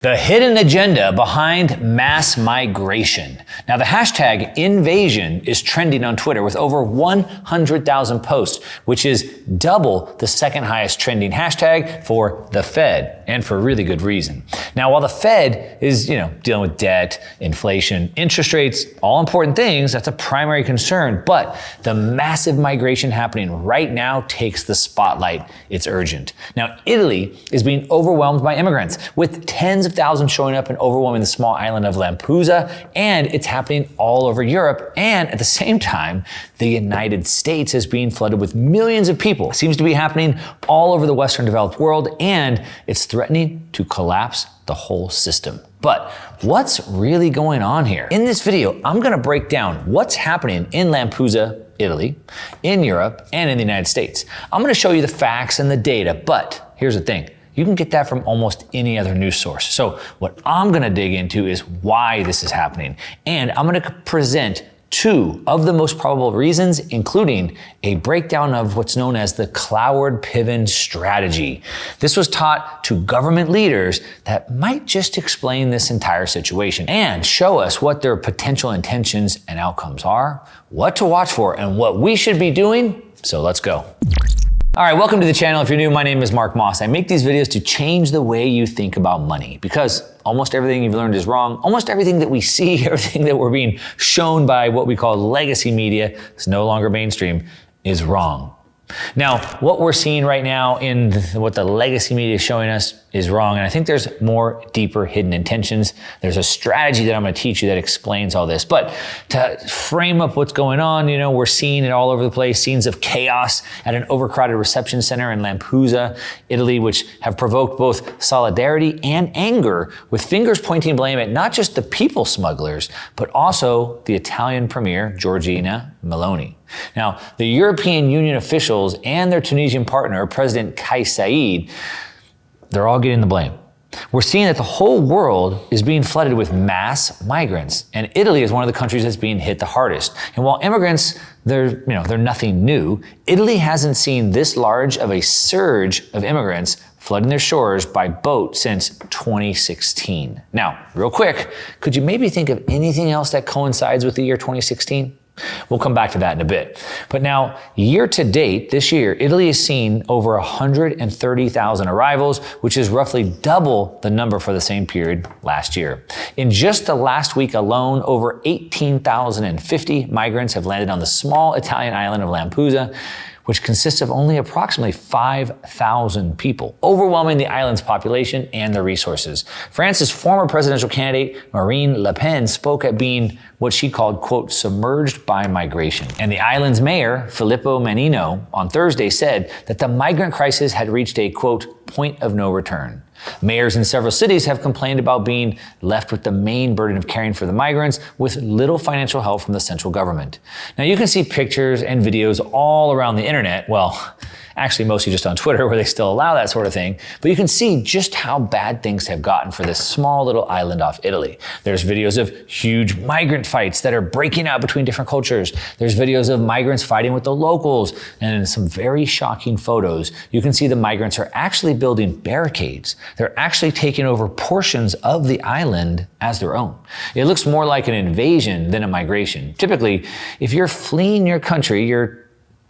The hidden agenda behind mass migration. Now, the hashtag invasion is trending on Twitter with over 100,000 posts, which is double the second highest trending hashtag for the Fed, and for really good reason. Now, while the Fed is, dealing with debt, inflation, interest rates, all important things, that's a primary concern, but the massive migration happening right now takes the spotlight. It's urgent. Now, Italy is being overwhelmed by immigrants, with tens of thousands showing up and overwhelming the small island of Lampedusa, and it's happening all over Europe. And at the same time, the United States is being flooded with millions of people. It seems to be happening all over the Western developed world, and it's threatening to collapse the whole system. But what's really going on here? In this video, I'm gonna break down what's happening in Lampedusa, Italy, in Europe, and in the United States. I'm gonna show you the facts and the data, but here's the thing. You can get that from almost any other news source. So what I'm gonna dig into is why this is happening. And I'm gonna present two of the most probable reasons, including a breakdown of what's known as the Cloward-Piven strategy. This was taught to government leaders that might just explain this entire situation and show us what their potential intentions and outcomes are, what to watch for, and what we should be doing. So let's go. All right, welcome to the channel. If you're new, my name is Mark Moss. I make these videos to change the way you think about money, because almost everything you've learned is wrong. Almost everything that we see, everything that we're being shown by what we call legacy media, is no longer mainstream, is wrong. Now, what we're seeing right now in what the legacy media is showing us is wrong. And I think there's more deeper hidden intentions. There's a strategy that I'm going to teach you that explains all this. But to frame up what's going on, we're seeing it all over the place. Scenes of chaos at an overcrowded reception center in Lampedusa, Italy, which have provoked both solidarity and anger, with fingers pointing blame at not just the people smugglers, but also the Italian premier, Giorgia Meloni. Now, the European Union officials and their Tunisian partner, President Kais Saied, they're all getting the blame. We're seeing that the whole world is being flooded with mass migrants, and Italy is one of the countries that's being hit the hardest. And while immigrants, they're nothing new, Italy hasn't seen this large of a surge of immigrants flooding their shores by boat since 2016. Now, real quick, could you maybe think of anything else that coincides with the year 2016? We'll come back to that in a bit. But now, year to date, this year, Italy has seen over 130,000 arrivals, which is roughly double the number for the same period last year. In just the last week alone, over 18,050 migrants have landed on the small Italian island of Lampedusa, which consists of only approximately 5,000 people, overwhelming the island's population and their resources. France's former presidential candidate, Marine Le Pen, spoke at being what she called, quote, submerged by migration. And the island's mayor, Filippo Mannino, on Thursday said that the migrant crisis had reached a, quote, point of no return. Mayors in several cities have complained about being left with the main burden of caring for the migrants with little financial help from the central government. Now, you can see pictures and videos all around the internet. Well, actually mostly just on Twitter, where they still allow that sort of thing. But you can see just how bad things have gotten for this small little island off Italy. There's videos of huge migrant fights that are breaking out between different cultures. There's videos of migrants fighting with the locals. And in some very shocking photos, you can see the migrants are actually building barricades. They're actually taking over portions of the island as their own. It looks more like an invasion than a migration. Typically, if you're fleeing your country, you're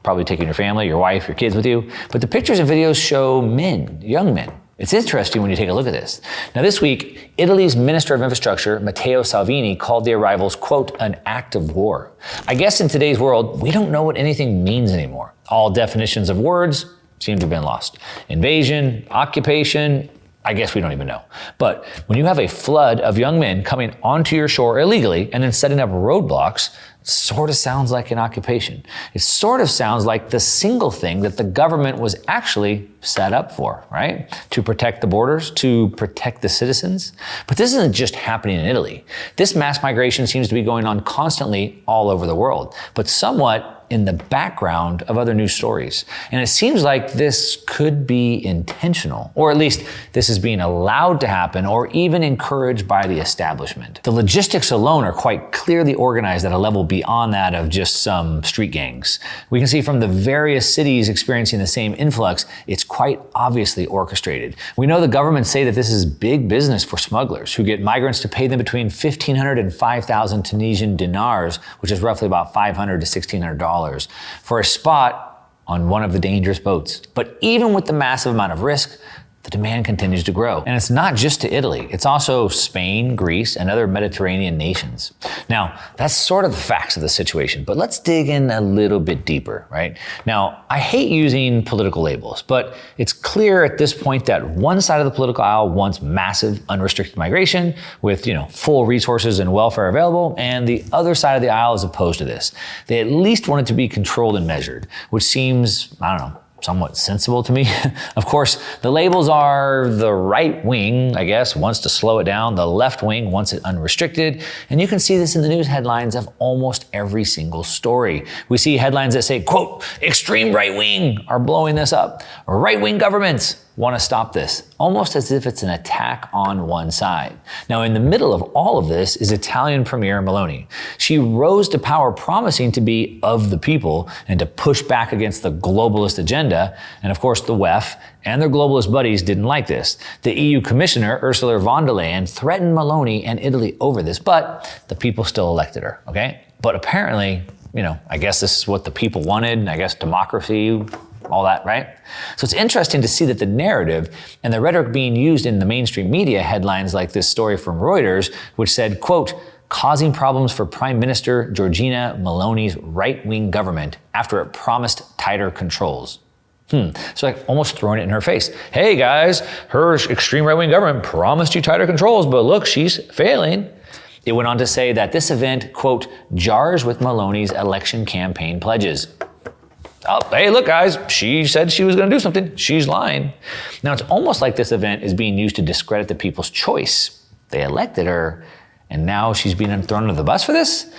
probably taking your family, your wife, your kids with you. But the pictures and videos show men, young men. It's interesting when you take a look at this. Now, this week, Italy's Minister of Infrastructure, Matteo Salvini, called the arrivals, quote, an act of war. I guess in today's world, we don't know what anything means anymore. All definitions of words seem to have been lost. Invasion, occupation, I guess we don't even know. But when you have a flood of young men coming onto your shore illegally and then setting up roadblocks, it sort of sounds like an occupation. It sort of sounds like the single thing that the government was actually set up for, right? To protect the borders, to protect the citizens. But this isn't just happening in Italy. This mass migration seems to be going on constantly all over the world, but somewhat in the background of other news stories. And it seems like this could be intentional, or at least this is being allowed to happen or even encouraged by the establishment. The logistics alone are quite clearly organized at a level beyond that of just some street gangs. We can see from the various cities experiencing the same influx, it's quite obviously orchestrated. We know the governments say that this is big business for smugglers who get migrants to pay them between 1,500 and 5,000 Tunisian dinars, which is roughly about $500 to $1,600, for a spot on one of the dangerous boats. But even with the massive amount of risk, the demand continues to grow. And it's not just to Italy, it's also Spain, Greece, and other Mediterranean nations. Now, that's sort of the facts of the situation, but let's dig in a little bit deeper, right? Now, I hate using political labels, but it's clear at this point that one side of the political aisle wants massive, unrestricted migration with, full resources and welfare available, and the other side of the aisle is opposed to this. They at least want it to be controlled and measured, which seems, somewhat sensible to me. Of course, the labels are the right wing, I guess, wants to slow it down. The left wing wants it unrestricted. And you can see this in the news headlines of almost every single story. We see headlines that say, quote, extreme right wing are blowing this up. Right wing governments want to stop this, almost as if it's an attack on one side. Now, in the middle of all of this is Italian Premier Meloni. She rose to power promising to be of the people and to push back against the globalist agenda. And of course, the WEF and their globalist buddies didn't like this. The EU Commissioner, Ursula von der Leyen, threatened Meloni and Italy over this, but the people still elected her, okay? But apparently, I guess this is what the people wanted. I guess democracy, all that, right? So it's interesting to see that the narrative and the rhetoric being used in the mainstream media, headlines like this story from Reuters, which said, quote, causing problems for Prime Minister Giorgia Meloni's right-wing government after it promised tighter controls. So like almost throwing it in her face. Hey guys, her extreme right-wing government promised you tighter controls, but look, she's failing. It went on to say that this event, quote, jars with Meloni's election campaign pledges. Oh, hey, look, guys, she said she was going to do something. She's lying. Now, it's almost like this event is being used to discredit the people's choice. They elected her, and now she's being thrown under the bus for this?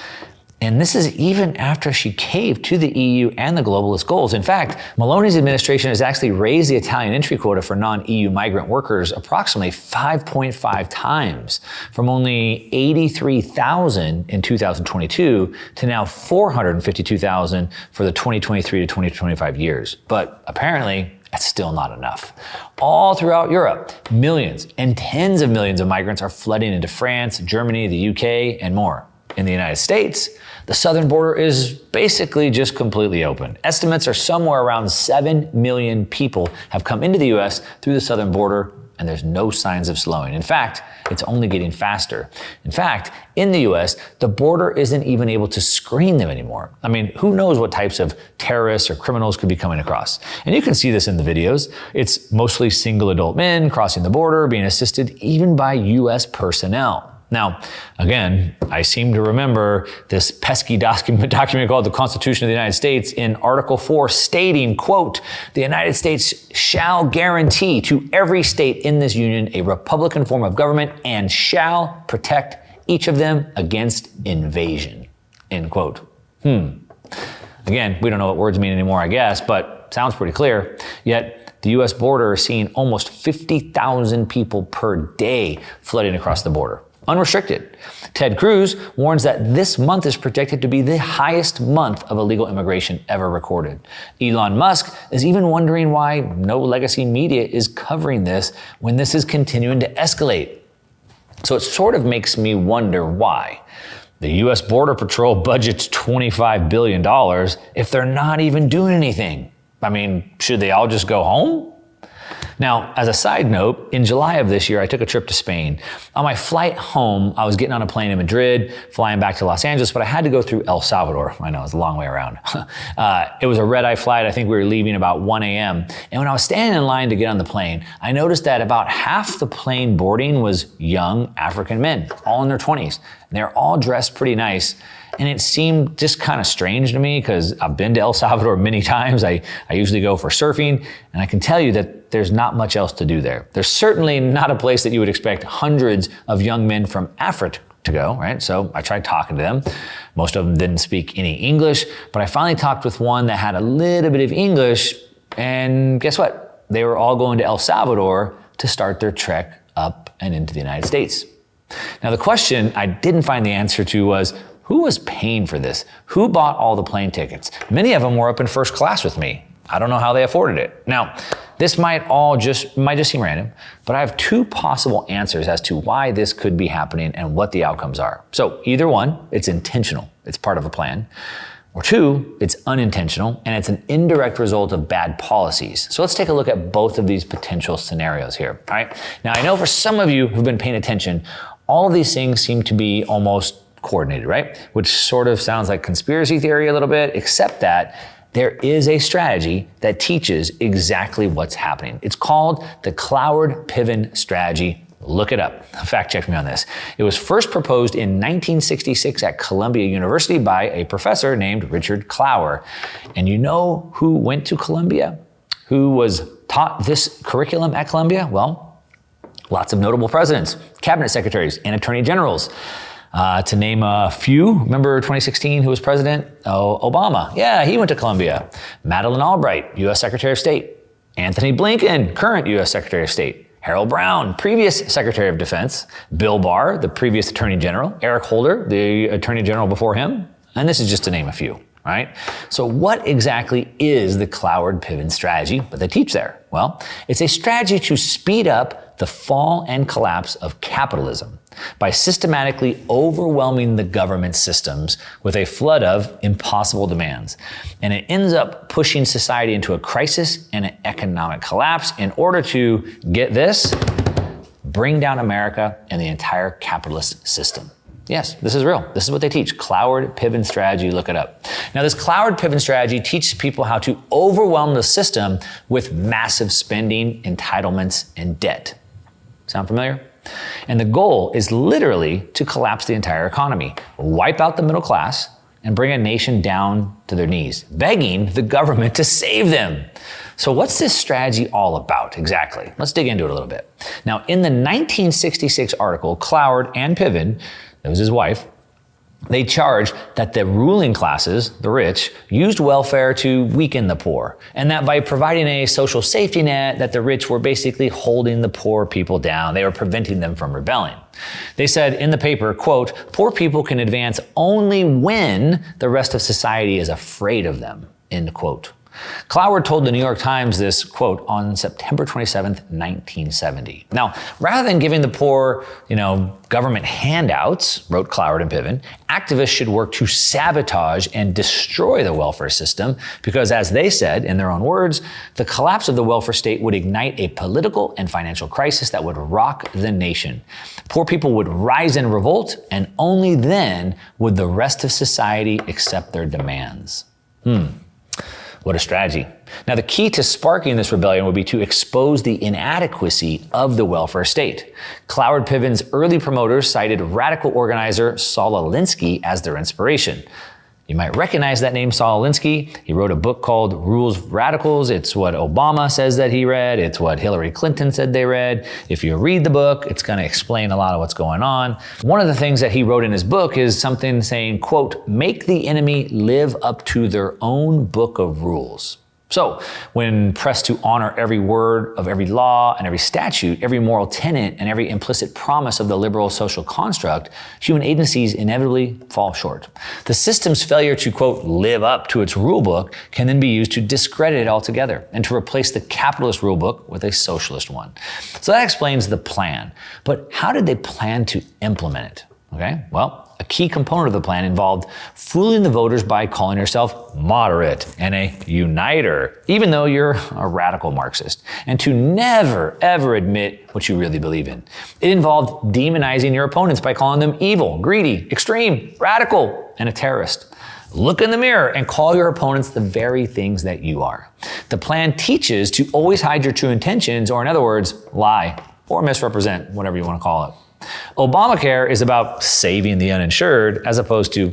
And this is even after she caved to the EU and the globalist goals. In fact, Meloni's administration has actually raised the Italian entry quota for non-EU migrant workers approximately 5.5 times, from only 83,000 in 2022 to now 452,000 for the 2023 to 2025 years. But apparently, that's still not enough. All throughout Europe, millions and tens of millions of migrants are flooding into France, Germany, the UK, and more. In the United States, the southern border is basically just completely open. Estimates are somewhere around 7 million people have come into the US through the southern border, and there's no signs of slowing. In fact, it's only getting faster. In fact, in the US, the border isn't even able to screen them anymore. I mean, who knows what types of terrorists or criminals could be coming across? And you can see this in the videos. It's mostly single adult men crossing the border, being assisted even by US personnel. Now, again, I seem to remember this pesky document called the Constitution of the United States in Article 4 stating, quote, the United States shall guarantee to every state in this union a republican form of government and shall protect each of them against invasion, end quote. Again, we don't know what words mean anymore, I guess, but sounds pretty clear. Yet the US border is seeing almost 50,000 people per day flooding across the border. Unrestricted. Ted Cruz warns that this month is projected to be the highest month of illegal immigration ever recorded. Elon Musk is even wondering why no legacy media is covering this when this is continuing to escalate. So it sort of makes me wonder why. The US Border Patrol budgets $25 billion if they're not even doing anything. I mean, should they all just go home? Now, as a side note, in July of this year, I took a trip to Spain. On my flight home, I was getting on a plane in Madrid, flying back to Los Angeles, but I had to go through El Salvador. I know, it's a long way around. It was a red-eye flight. I think we were leaving about 1 a.m. And when I was standing in line to get on the plane, I noticed that about half the plane boarding was young African men, all in their 20s. And they're all dressed pretty nice. And it seemed just kind of strange to me because I've been to El Salvador many times. I usually go for surfing, and I can tell you that there's not much else to do there. There's certainly not a place that you would expect hundreds of young men from to go, right? So I tried talking to them. Most of them didn't speak any English, but I finally talked with one that had a little bit of English, and guess what? They were all going to El Salvador to start their trek up and into the United States. Now the question I didn't find the answer to was, who was paying for this? Who bought all the plane tickets? Many of them were up in first class with me. I don't know how they afforded it. Now, this might just seem random, but I have two possible answers as to why this could be happening and what the outcomes are. So either one, it's intentional, it's part of a plan, or two, it's unintentional and it's an indirect result of bad policies. So let's take a look at both of these potential scenarios here, all right? Now, I know for some of you who've been paying attention, all of these things seem to be almost coordinated, right? Which sort of sounds like conspiracy theory a little bit, except that there is a strategy that teaches exactly what's happening. It's called the Cloward-Piven strategy. Look it up. Fact check me on this. It was first proposed in 1966 at Columbia University by a professor named Richard Clower. And you know who went to Columbia? Who was taught this curriculum at Columbia? Well, lots of notable presidents, cabinet secretaries, and attorney generals. To name a few, remember 2016, who was president? Oh, Obama. Yeah, he went to Columbia. Madeleine Albright, U.S. Secretary of State. Anthony Blinken, current U.S. Secretary of State. Harold Brown, previous Secretary of Defense. Bill Barr, the previous Attorney General. Eric Holder, the Attorney General before him. And this is just to name a few, right? So what exactly is the Cloward-Piven strategy that they teach there? Well, it's a strategy to speed up the fall and collapse of capitalism by systematically overwhelming the government systems with a flood of impossible demands. And it ends up pushing society into a crisis and an economic collapse in order to, get this, bring down America and the entire capitalist system. Yes, this is real. This is what they teach. Cloward-Piven strategy, look it up. Now, this Cloward-Piven strategy teaches people how to overwhelm the system with massive spending, entitlements, and debt. Sound familiar? And the goal is literally to collapse the entire economy, wipe out the middle class, and bring a nation down to their knees, begging the government to save them. So what's this strategy all about exactly? Let's dig into it a little bit. Now, in the 1966 article, Cloward and Piven, that was his wife, they charged that the ruling classes, the rich, used welfare to weaken the poor, and that by providing a social safety net, that the rich were basically holding the poor people down. They were preventing them from rebelling. They said in the paper, quote, "Poor people can advance only when the rest of society is afraid of them," end quote. Cloward told the New York Times this, quote, on September 27th, 1970. Now, rather than giving the poor, government handouts, wrote Cloward and Piven, activists should work to sabotage and destroy the welfare system because, as they said in their own words, the collapse of the welfare state would ignite a political and financial crisis that would rock the nation. Poor people would rise in revolt, and only then would the rest of society accept their demands. What a strategy. Now, the key to sparking this rebellion would be to expose the inadequacy of the welfare state. Cloward-Piven's early promoters cited radical organizer Saul Alinsky as their inspiration. You might recognize that name, Saul Alinsky. He wrote a book called Rules of Radicals. It's what Obama says that he read. It's what Hillary Clinton said they read. If you read the book, it's going to explain a lot of what's going on. One of the things that he wrote in his book is something saying, quote, "Make the enemy live up to their own book of rules." So when pressed to honor every word of every law and every statute, every moral tenet and every implicit promise of the liberal social construct, human agencies inevitably fall short. The system's failure to, quote, live up to its rule book can then be used to discredit it altogether and to replace the capitalist rule book with a socialist one. So that explains the plan. But how did they plan to implement it? Okay, well, a key component of the plan involved fooling the voters by calling yourself moderate and a uniter, even though you're a radical Marxist, and to never, ever admit what you really believe in. It involved demonizing your opponents by calling them evil, greedy, extreme, radical, and a terrorist. Look in the mirror and call your opponents the very things that you are. The plan teaches to always hide your true intentions, or in other words, lie or misrepresent, whatever you want to call it. Obamacare is about saving the uninsured as opposed to,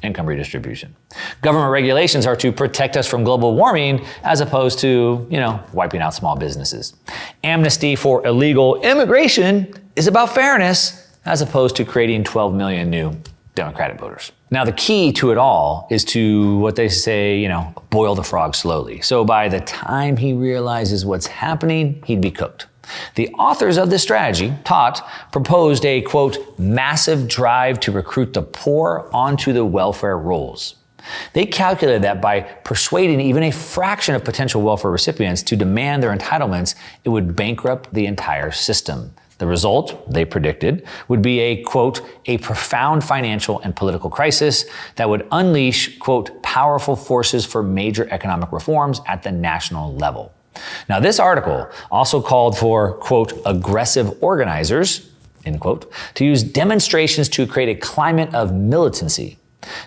income redistribution. Government regulations are to protect us from global warming as opposed to, wiping out small businesses. Amnesty for illegal immigration is about fairness as opposed to creating 12 million new Democratic voters. Now, the key to it all is to what they say, boil the frog slowly. So by the time he realizes what's happening, he'd be cooked. The authors of this strategy, proposed a, quote, massive drive to recruit the poor onto the welfare rolls. They calculated that by persuading even a fraction of potential welfare recipients to demand their entitlements, it would bankrupt the entire system. The result, they predicted, would be a, quote, a profound financial and political crisis that would unleash, quote, powerful forces for major economic reforms at the national level. Now, this article also called for, quote, aggressive organizers, end quote, to use demonstrations to create a climate of militancy.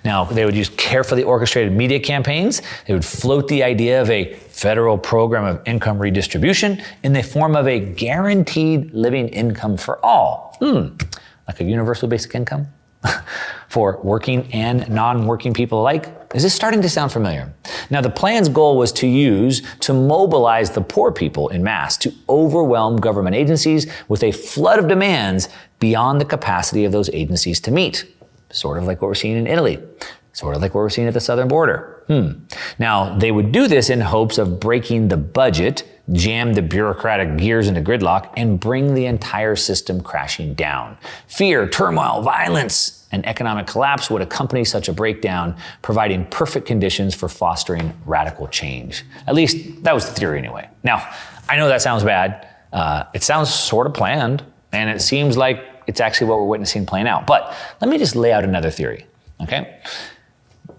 Now, they would use carefully orchestrated media campaigns. They would float the idea of a federal program of income redistribution in the form of a guaranteed living income for all. Like a universal basic income for working and non-working people alike. Is this starting to sound familiar? Now, the plan's goal was to mobilize the poor people in mass to overwhelm government agencies with a flood of demands beyond the capacity of those agencies to meet. Sort of like what we're seeing in Italy. Sort of like what we're seeing at the southern border. Now, they would do this in hopes of breaking the budget, jam the bureaucratic gears into gridlock, and bring the entire system crashing down. Fear, turmoil, violence, and economic collapse would accompany such a breakdown, providing perfect conditions for fostering radical change. At least, that was the theory anyway. Now, I know that sounds bad. It sounds sort of planned, and it seems like it's actually what we're witnessing playing out. But let me just lay out another theory, okay?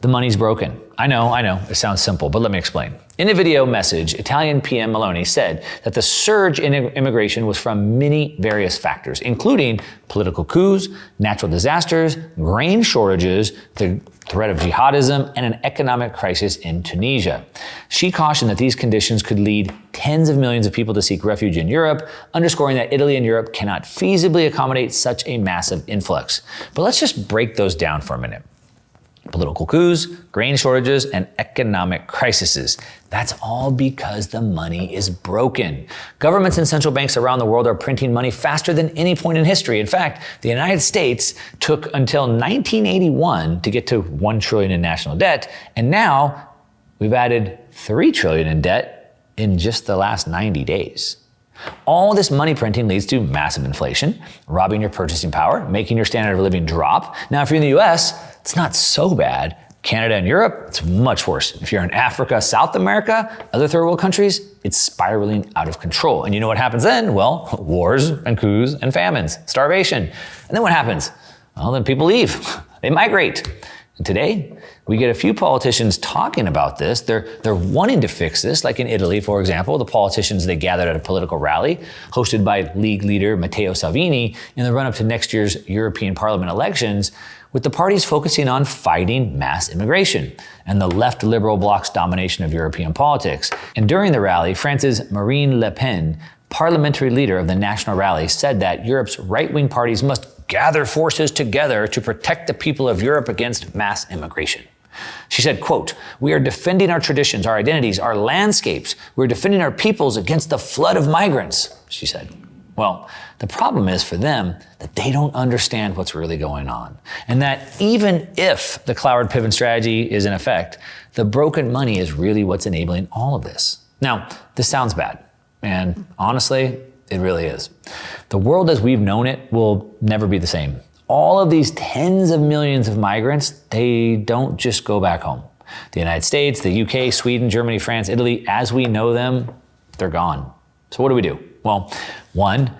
The money's broken. I know, it sounds simple, but let me explain. In a video message, Italian PM Meloni said that the surge in immigration was from many various factors, including political coups, natural disasters, grain shortages, the threat of jihadism, and an economic crisis in Tunisia. She cautioned that these conditions could lead tens of millions of people to seek refuge in Europe, underscoring that Italy and Europe cannot feasibly accommodate such a massive influx. But let's just break those down for a minute. Political coups, grain shortages, and economic crises. That's all because the money is broken. Governments and central banks around the world are printing money faster than any point in history. In fact, the United States took until 1981 to get to $1 trillion in national debt, and now we've added $3 trillion in debt in just the last 90 days. All this money printing leads to massive inflation, robbing your purchasing power, making your standard of living drop. Now, if you're in the US, it's not so bad. Canada and Europe, it's much worse. If you're in Africa, South America, other third world countries, it's spiraling out of control. And you know what happens then? Well, wars and coups and famines, starvation. And then what happens? Well, then people leave. They migrate. And today, we get a few politicians talking about this. They're wanting to fix this, like in Italy, for example. The politicians, they gathered at a political rally hosted by League leader Matteo Salvini in the run-up to next year's European Parliament elections, with the parties focusing on fighting mass immigration and the left liberal bloc's domination of European politics. And during the rally, France's Marine Le Pen, parliamentary leader of the National Rally, said that Europe's right-wing parties must gather forces together to protect the people of Europe against mass immigration. She said, quote, "We are defending our traditions, our identities, our landscapes. We're defending our peoples against the flood of migrants," she said. Well, the problem is for them that they don't understand what's really going on. And that even if the Cloward pivot strategy is in effect, the broken money is really what's enabling all of this. Now, this sounds bad. And honestly, it really is. The world as we've known it will never be the same. All of these tens of millions of migrants, they don't just go back home. The United States, the UK, Sweden, Germany, France, Italy, as we know them, they're gone. So what do? Well, one,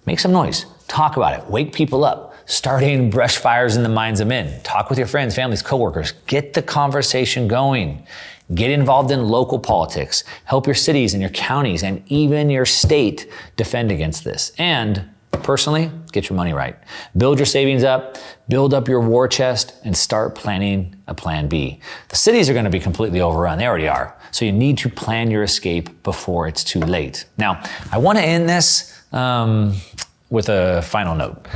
make some noise. Talk about it. Wake people up. Starting brush fires in the minds of men. Talk with your friends, families, coworkers. Get the conversation going. Get involved in local politics. Help your cities and your counties and even your state defend against this. And personally, get your money right. Build your savings up, build up your war chest, and start planning a plan B. The cities are going to be completely overrun. They already are. So you need to plan your escape before it's too late. Now, I want to end this with a final note.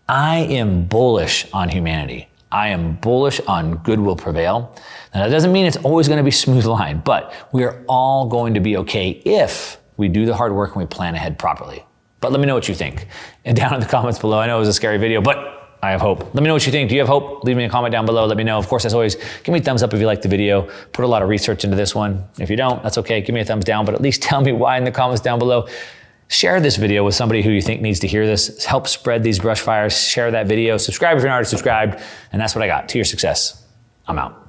I am bullish on humanity. I am bullish on good will prevail. Now, that doesn't mean it's always going to be a smooth line, but we are all going to be okay if we do the hard work and we plan ahead properly. But let me know what you think. And down in the comments below, I know it was a scary video, but I have hope. Let me know what you think. Do you have hope? Leave me a comment down below. Let me know. Of course, as always, give me a thumbs up if you like the video. Put a lot of research into this one. If you don't, that's okay. Give me a thumbs down, but at least tell me why in the comments down below. Share this video with somebody who you think needs to hear this. Help spread these brush fires. Share that video. Subscribe if you're not already subscribed. And that's what I got. To your success. I'm out.